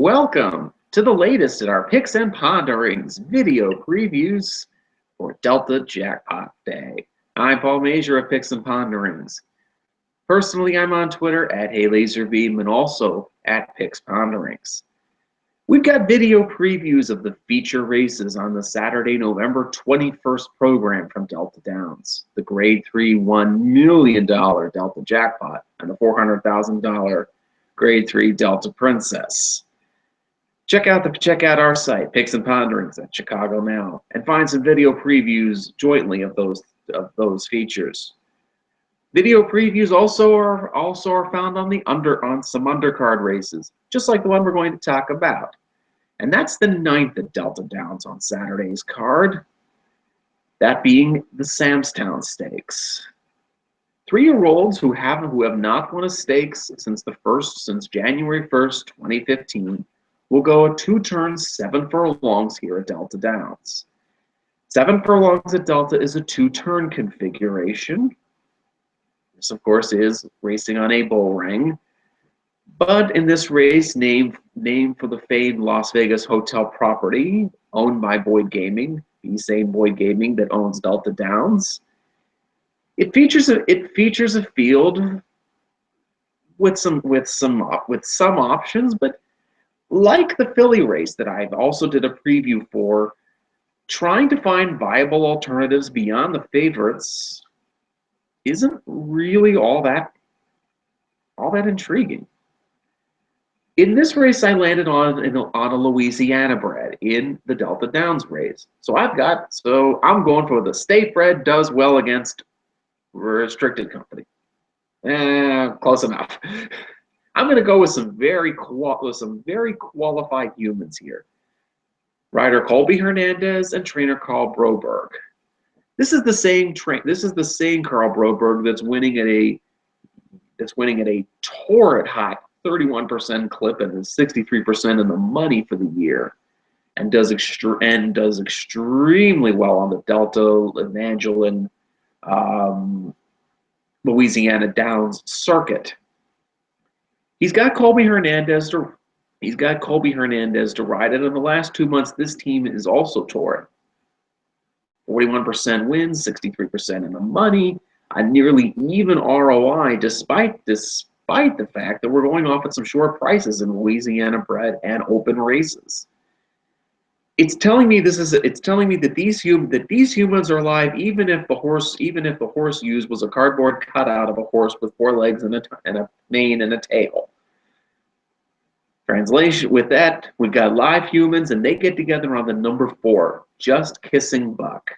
Welcome to the latest in our Picks and Ponderings video previews for Delta Jackpot Day. I'm Paul Major of Picks and Ponderings. Personally, I'm on Twitter at HeyLaserBeam and also at Picks Ponderings. We've got video previews of the feature races on the Saturday, November 21st program from Delta Downs, the Grade 3 $1 million Delta Jackpot and the $400,000 Grade 3 Delta Princess. Check out our site, Picks and Ponderings at Chicago Now, and find some video previews jointly of those features. Video previews also are found on some undercard races, just like the one we're going to talk about. And that's the 9th at Delta Downs on Saturday's card, that being the Samstown Stakes. 3-year-olds who have not won a stakes since January 1st, 2015, will go a 2-turn 7 furlongs here at Delta Downs. 7 furlongs at Delta is a 2-turn configuration. This, of course, is racing on a bull ring. But in this race, named for the famed Las Vegas hotel property owned by Boyd Gaming, the same Boyd Gaming that owns Delta Downs, it features a field with some options, but like the Philly race that I also did a preview for, trying to find viable alternatives beyond the favorites isn't really all that intriguing. In this race, I landed on a Louisiana bred in the Delta Downs race. So I'm going for the state bred does well against restricted company. Close enough. I'm going to go with some very qualified humans here. Rider Colby Hernandez and trainer Carl Broberg. This is the same Carl Broberg that's winning at a torrid hot 31% clip and is 63% in the money for the year, and does extremely well on the Delta Evangeline Louisiana Downs circuit. He's got Colby Hernandez to ride it. In the last 2 months, this team is also torrid. 41% wins, 63% in the money, a nearly even ROI, despite the fact that we're going off at some short prices in Louisiana bred and open races. It's telling me that these humans are alive, even if the horse used was a cardboard cutout of a horse with 4 legs and a mane and a tail. Translation: with that, we've got live humans, and they get together on the number 4, Just Kissing Buck.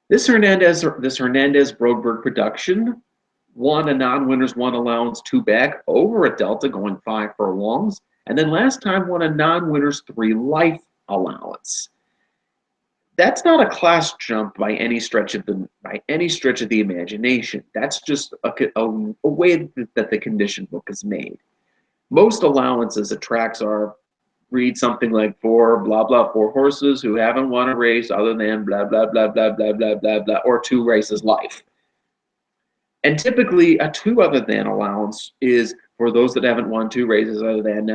This Hernandez Broberg production won a non-winners 1 allowance 2 back over at Delta, going 5 furlongs, and then last time won a non-winners 3 life allowance. That's not a class jump by any stretch of the imagination. That's just a way that the condition book is made. Most allowances at tracks read something like 4 horses who haven't won a race other than blah blah blah blah blah blah blah blah, or 2 races life. And typically a 2 other than allowance is for those that haven't won 2 races other than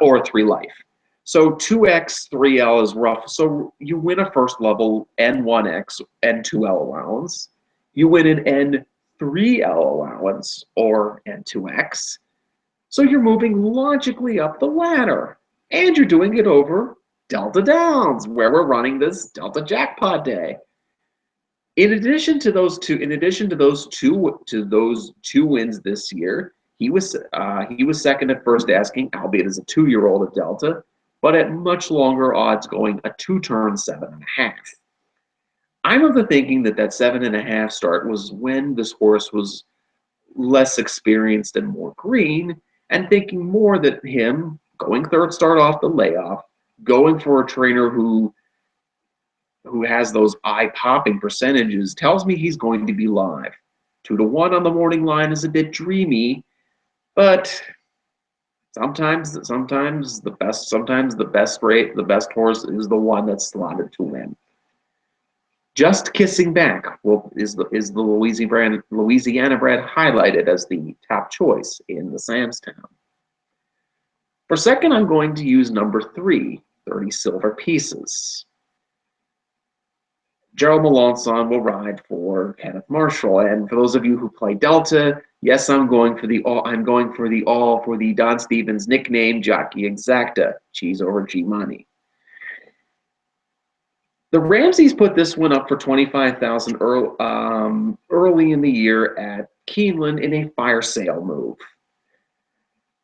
or 3 life. So 2x 3L is rough. So you win a first level N1X N2L allowance. You win an N3L allowance or N2X. So you're moving logically up the ladder, and you're doing it over Delta Downs, where we're running this Delta Jackpot Day. In addition to those two wins this year, he was second at first asking, albeit as a 2-year-old at Delta, but at much longer odds, going a 2-turn 7.5. I'm of the thinking that 7.5 start was when this horse was less experienced and more green, and thinking more that him going 3rd start off the layoff, going for a trainer who has those eye-popping percentages, tells me he's going to be live. 2-1 on the morning line is a bit dreamy, but sometimes the best horse is the one that's slotted to win. Just Kissing Back is the Louisiana bred highlighted as the top choice in the Samstown. For second, I'm going to use number 3, 30 Silver Pieces. Gerald Melanson will ride for Kenneth Marshall. And for those of you who play Delta, yes, I'm going for the Don Stevens nickname, Jockey Exacta, cheese over G money. The Ramseys put this one up for $25,000 early in the year at Keeneland in a fire sale move.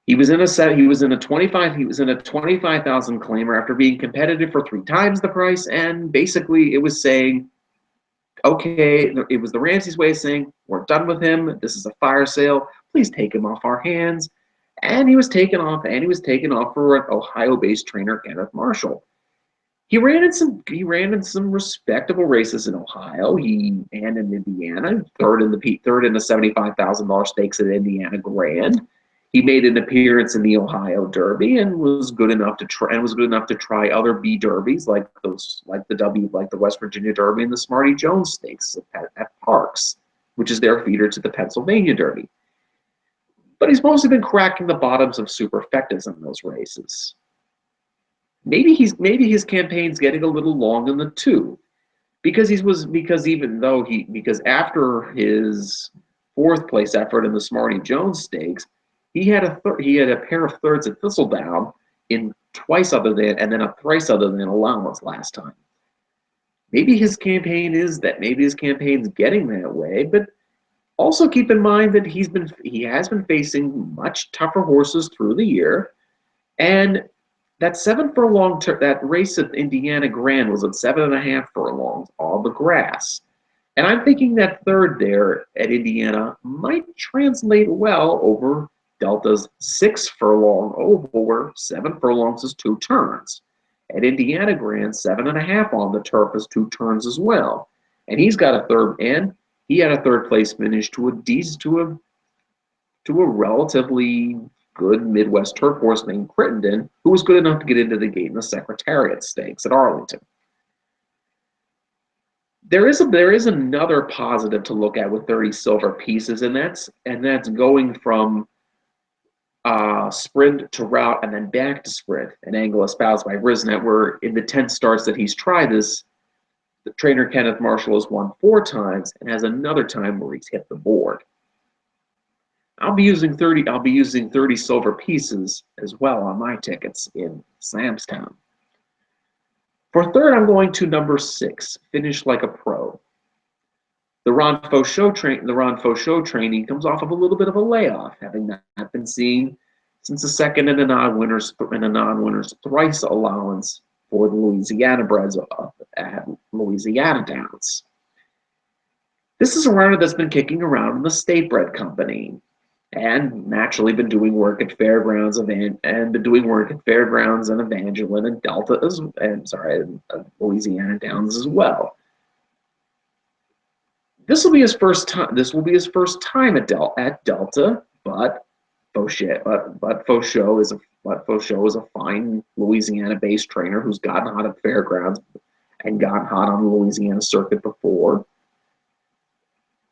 He was in a 25,000 claimer after being competitive for 3 times the price, and basically it was saying, okay, it was the Ramseys way of saying, we're done with him. This is a fire sale. Please take him off our hands. And he was taken off for Ohio-based trainer Kenneth Marshall. He ran in some respectable races in Ohio. And in Indiana, third in the $75,000 stakes at Indiana Grand. He made an appearance in the Ohio Derby and was good enough to try other B Derbies like the West Virginia Derby and the Smarty Jones Stakes at Parks, which is their feeder to the Pennsylvania Derby. But he's mostly been cracking the bottoms of superfectas in those races. Maybe his campaign's getting a little long in the tooth, because after his 4th place effort in the Smarty Jones Stakes, he had a pair of thirds at Thistledown and then a thrice other than allowance last time. Maybe his campaign's getting that way, but also keep in mind that he has been facing much tougher horses through the year, and that 7 furlong that race at Indiana Grand was at 7.5 furlongs, all the grass. And I'm thinking that third there at Indiana might translate well over Delta's 6 furlong oval, where 7 furlongs is 2 turns. At Indiana Grand, 7.5 on the turf is 2 turns as well. And he had a third place finish to a relatively good Midwest turf horse named Crittenden, who was good enough to get into the gate in the Secretariat Stakes at Arlington. There is another positive to look at with 30 Silver Pieces, and that's going from sprint to route and then back to sprint, an angle espoused by Brisnet, where in the 10 starts that he's tried this, the trainer Kenneth Marshall has won 4 times and has another time where he's hit the board. I'll be using 30 Silver Pieces as well on my tickets in Samstown. For third, I'm going to number 6, Finish Like a Pro. The Ron Fauchot training comes off of a little bit of a layoff, having not been seen since the second in a non-winners thrice allowance for the Louisiana breds at Louisiana Downs. This is a runner that's been kicking around in the State Bred Company, and naturally been doing work at Fairgrounds and Evangeline and Louisiana Downs as well. This will be his first time at Delta, but Fauchot is a fine Louisiana-based trainer who's gotten hot at Fairgrounds and gotten hot on the Louisiana circuit before.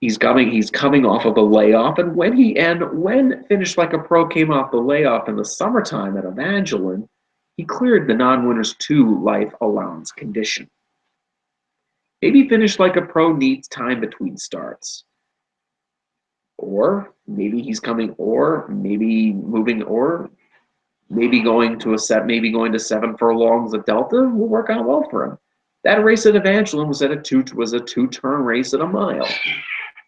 He's coming off of a layoff, and when Finish Like a Pro came off the layoff in the summertime at Evangeline, he cleared the non-winners 2 life allowance condition. Maybe Finish Like a Pro needs time between starts, or maybe going to 7 furlongs at Delta will work out well for him. That race at Evangeline was a 2-turn race at a mile.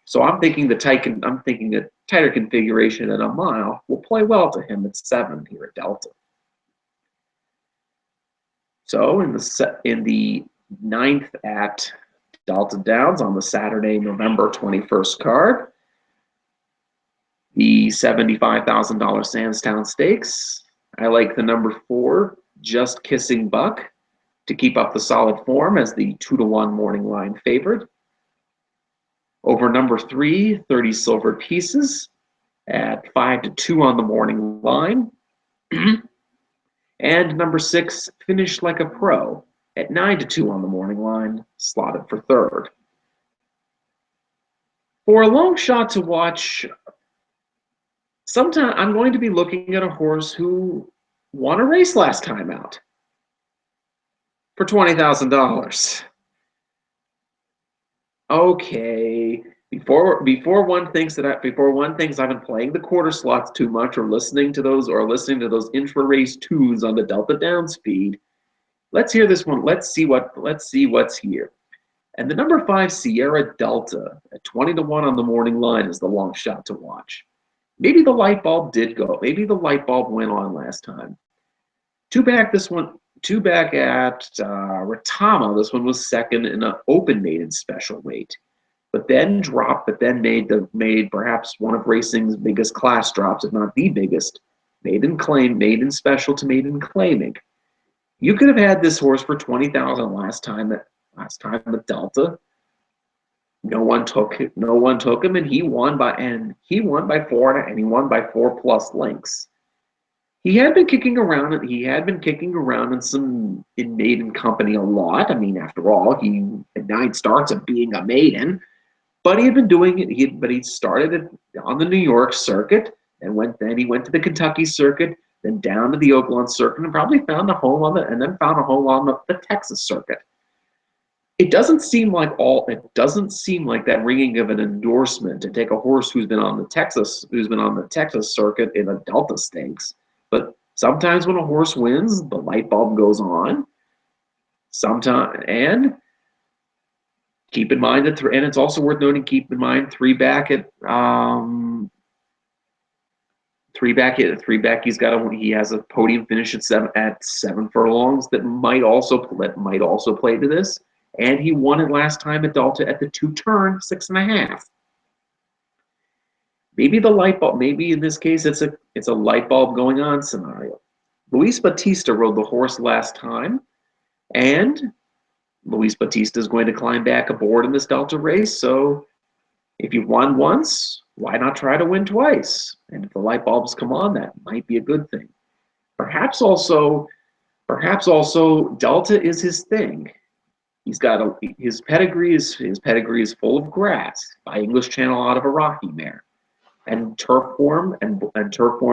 So I'm thinking a tighter configuration at a mile will play well to him at 7 here at Delta. So in the 9th at Delta Downs on the Saturday, November 21st card, the $75,000 Sandstown Stakes, I like the number 4, Just Kissing Buck, to keep up the solid form as the 2-to-1 morning line favorite. Over number 3, 30 Silver Pieces at 5-2 on the morning line. And number 6, Finish Like a Pro at 9-2 on the morning line, slotted for third. For a long shot to watch, sometime I'm going to be looking at a horse who won a race last time out for $20,000. Okay. Before one thinks I've been playing the quarter slots too much or listening to those intra race twos on the Delta Downs feed, let's hear this one. Let's see what's here. And the number 5 Sierra Delta at 20-1 on the morning line is the long shot to watch. Maybe the light bulb did go. Maybe the light bulb went on last time. Two back at Retama. This one was second in an open maiden special weight, but then dropped. But then made perhaps one of racing's biggest class drops, if not the biggest. Maiden special to maiden claiming. You could have had this horse for $20,000 last time at Delta. No one took him, and he won by 4+ lengths. He had been kicking around in maiden company a lot. I mean, after all, he had 9 starts of being a maiden, but he had been doing it. He started on the New York circuit, and he went to the Kentucky circuit, then down to the Oakland circuit, and probably found a home on the Texas circuit. It doesn't seem like that ringing of an endorsement to take a horse who's been on the Texas circuit in a Delta Stakes. But sometimes when a horse wins, the light bulb goes on. And keep in mind and it's also worth noting. Keep in mind, three back. He has a podium finish at seven furlongs that might also play to this. And he won it last time at Delta at the 2-turn 6.5. Maybe the light bulb. Maybe in this case it's a light bulb going on scenario. Luis Batista rode the horse last time, and Luis Batista is going to climb back aboard in this Delta race. So if you've won once, why not try to win twice? And if the light bulbs come on, that might be a good thing. Perhaps also Delta is his thing. His pedigree is full of grass by English Channel out of a Rocky mare, and turf form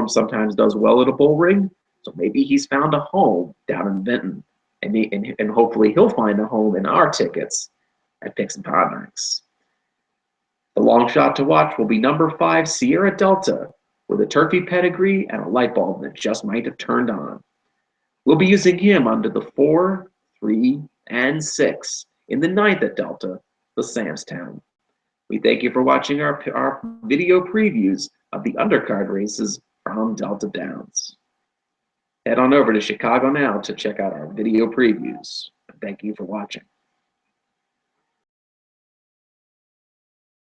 sometimes does well at a bull ring. So maybe he's found a home down in Benton, and hopefully he'll find a home in our tickets at Picks and Ponderings. The long shot to watch will be number 5 Sierra Delta with a turfy pedigree and a light bulb that just might have turned on. We'll be using him under the 4, 3, and 6 in the 9th at Delta, the Samstown. We thank you for watching our video previews of the undercard races from Delta Downs. Head on over to Chicago Now to check out our video previews. Thank you for watching.